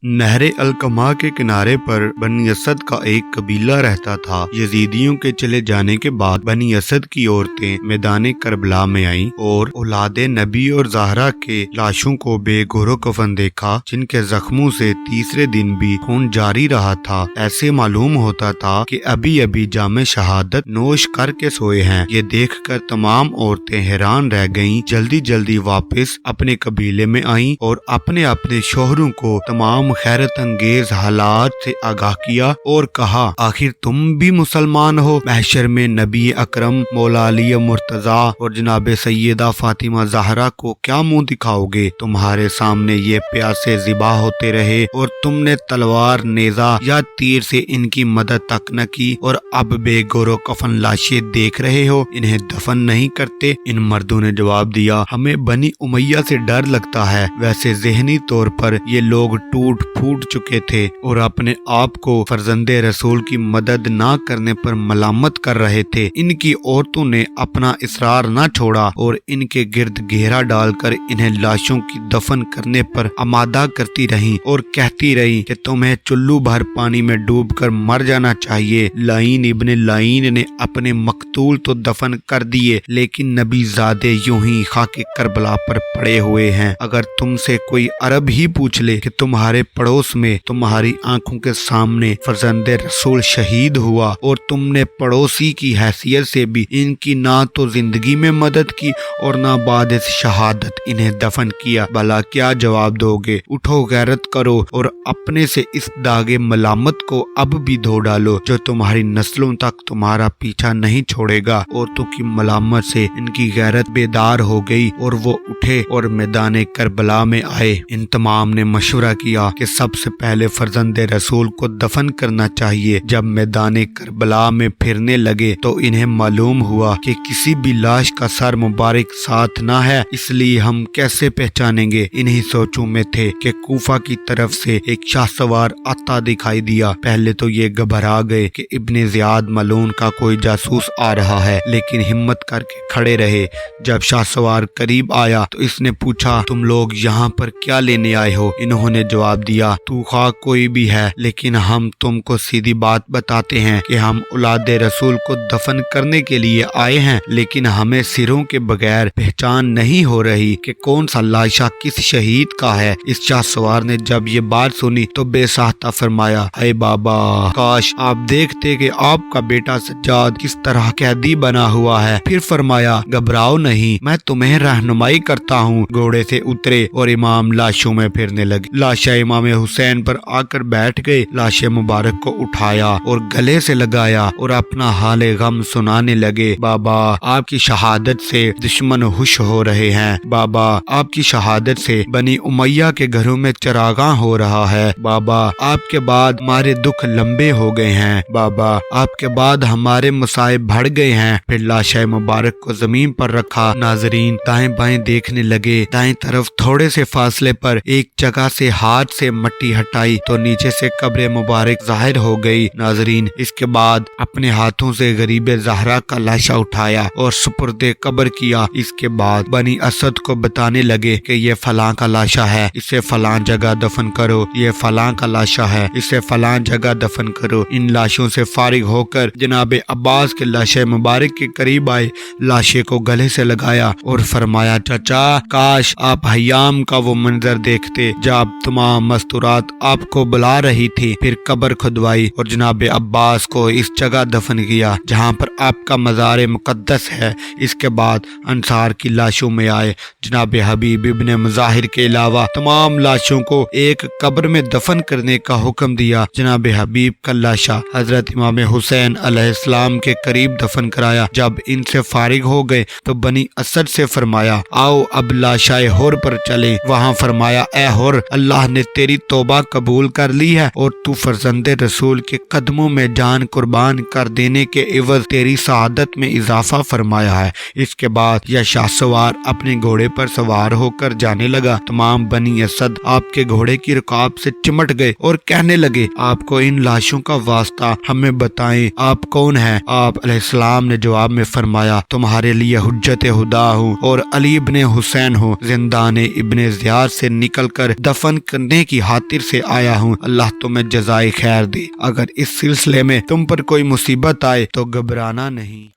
नहर अलकमा के किनारे पर बनी असद का एक कबीला रहता था। यजीदियों के चले जाने के बाद बनी असद की औरतें मैदान करबला में आईं और औलादे नबी और ज़हरा के लाशों को बेगोरो कफन देखा, जिनके जख्मों से तीसरे दिन भी खून जारी रहा था। ऐसे मालूम होता था कि अभी अभी जामे शहादत नोश करके सोए हैं। ये देखकर तमाम औरतें हैरान रह गईं। जल्दी जल्दी वापस अपने कबीले में आईं और अपने अपने शोहरों को तमाम खैरत अंगेज हालात से आगाह किया और कहा, आखिर तुम भी मुसलमान हो। महशर में नबी अकरम मौला अली मुर्तजा और जनाब सैयदा फातिमा ज़हरा को क्या मुंह दिखाओगे? तुम्हारे सामने ये प्यासे ज़िबा होते रहे और तुमने तलवार, नेजा या तीर से इनकी मदद तक न की और अब बेगोरो कफन लाशें देख रहे हो, इन्हें दफन नहीं करते। इन मर्दों ने जवाब दिया, हमें बनी उमैया से डर लगता है। वैसे ज़हनी तौर पर ये लोग टूट फूट चुके थे और अपने आप को फर्जंदे रसूल की मदद ना करने पर मलामत कर रहे थे। इनकी औरतों ने अपना इसरार न छोड़ा और इनके गिर्द घेरा डालकर इन्हें लाशों की दफन करने पर आमादा करती रहीं और कहती रही कि तुम्हें चुल्लू भर पानी में डूबकर मर जाना चाहिए। लाइन इब्ने लाइन ने अपने मकतूल तो दफन कर दिए, लेकिन नबी ज़ादे यूं ही खाके करबला पर पड़े हुए हैं। अगर तुमसे कोई अरब ही पूछ ले कि तुम्हारे पड़ोस में तुम्हारी आंखों के सामने फर्जंदे रसूल शहीद हुआ और तुमने पड़ोसी की हैसियत से भी इनकी ना तो जिंदगी में मदद की और ना बाद इस शहादत इन्हें दफन किया, भला क्या जवाब दोगे? उठो, गैरत करो और अपने से इस दागे मलामत को अब भी धो डालो जो तुम्हारी नस्लों तक तुम्हारा पीछा नहीं छोड़ेगा। औरतों की मलामत से इनकी गैरत बेदार हो गई और वो उठे और मैदान करबला में आए। इन तमाम ने मशवरा किया कि सबसे पहले फर्जंदे रसूल को दफन करना चाहिए। जब मैदान करबला में फिरने लगे तो इन्हें मालूम हुआ कि किसी भी लाश का सर मुबारक साथ ना है, इसलिए हम कैसे पहचानेंगे? इन्हीं सोचों में थे कि कूफा की तरफ से एक शाहसवार आता दिखाई दिया। पहले तो ये घबरा गए कि इब्ने ज़ियाद मलून का कोई जासूस आ रहा है, लेकिन हिम्मत करके खड़े रहे। जब शाहसवार करीब आया तो इसने पूछा, तुम लोग यहाँ पर क्या लेने आए हो? इन्होंने जवाब दिया, तू खा कोई भी है, लेकिन हम तुमको सीधी बात बताते हैं कि हम औलादे रसूल को दफन करने के लिए आए हैं, लेकिन हमें सिरों के बगैर पहचान नहीं हो रही कि कौन सा लाशा किस शहीद का है। इस शाहसवार ने जब ये बात सुनी तो बेसाहता फरमाया, अरे बाबा, काश आप देखते कि आपका बेटा सज्जाद किस तरह कैदी बना हुआ है। फिर फरमाया, घबराओ नहीं, मैं तुम्हें रहनुमाई करता हूँ। घोड़े से उतरे और इमाम लाशों में फिरने लगे। लाशा इमाम हुसैन पर आकर बैठ गए। लाशे मुबारक को उठाया और गले से लगाया और अपना हाले गम सुनाने लगे। बाबा, आपकी शहादत से दुश्मन हुश हो रहे हैं। बाबा, आपकी शहादत से बनी उमैया के घरों में चरागां हो रहा है। बाबा, आपके बाद हमारे दुख लंबे हो गए हैं। बाबा, आपके बाद हमारे मुसाइब बढ़ गए हैं। फिर लाशा मुबारक को जमीन पर रखा। नाजरीन दाएं बाएं देखने लगे। दाएं तरफ थोड़े से फासले पर एक जगह से हाथ से मट्टी हटाई तो नीचे से कब्र मुबारक जाहिर हो गई। नाजरीन, इसके बाद अपने हाथों से गरीबे ज़हरा का लाशा उठाया और सुपुर्दे कब्र किया। इसके बाद बनी असद को बताने लगे कि ये फलां का लाशा है, इसे फलां जगह दफन करो। ये फलां का लाशा है, इसे फलां जगह दफन करो। इन लाशों से फारिग होकर जनाब अब्बास के लाशे मुबारक के करीब आए। लाशे को गले से लगाया और फरमाया, चाचा, काश आप हयाम का वो मंजर देखते जब तमाम मस्तूरात आपको बुला रही थी। फिर कब्र खुदवाई और जनाब अब्बास को इस जगह दफन किया जहाँ पर आपका मज़ार मुकद्दस है। इसके बाद अंसार की लाशों में आए। जनाब हबीब इब्ने मुजाहिर के अलावा तमाम लाशों को एक कब्र में दफन करने का हुक्म दिया। जनाब हबीब का लाशा हजरत इमाम हुसैन अलैहिस्सलाम के करीब दफन कराया। जब इनसे फारिग हो गए तो बनी असद से फरमाया, आओ अब लाशाए हुर पर चले। वहाँ फरमाया, ए हुर, अल्लाह ने तेरी तौबा कबूल कर ली है और तू फर्जंदे रसूल के कदमों में जान कुर्बान कर देने के एवज तेरी शहादत में इजाफा फरमाया है। इसके बाद यह शाहसवार अपने घोड़े पर सवार होकर जाने लगा। तमाम बनी असद आपके घोड़े की रकाब से चिमट गए और कहने लगे, आपको इन लाशों का वास्ता हमें बताएं, आप कौन हैं? आप अलैहिस्सलाम ने जवाब में फरमाया, तुम्हारे लिए हुज्जत हुदा हूँ और अली इब्ने हुसैन हूँ। जिंदान इब्ने ज़ियाद से निकलकर दफन करने की کی خاطر سے آیا ہوں، اللہ تمہیں جزائے خیر دے۔ اگر اس سلسلے میں تم پر کوئی مصیبت آئے تو گھبرانا نہیں۔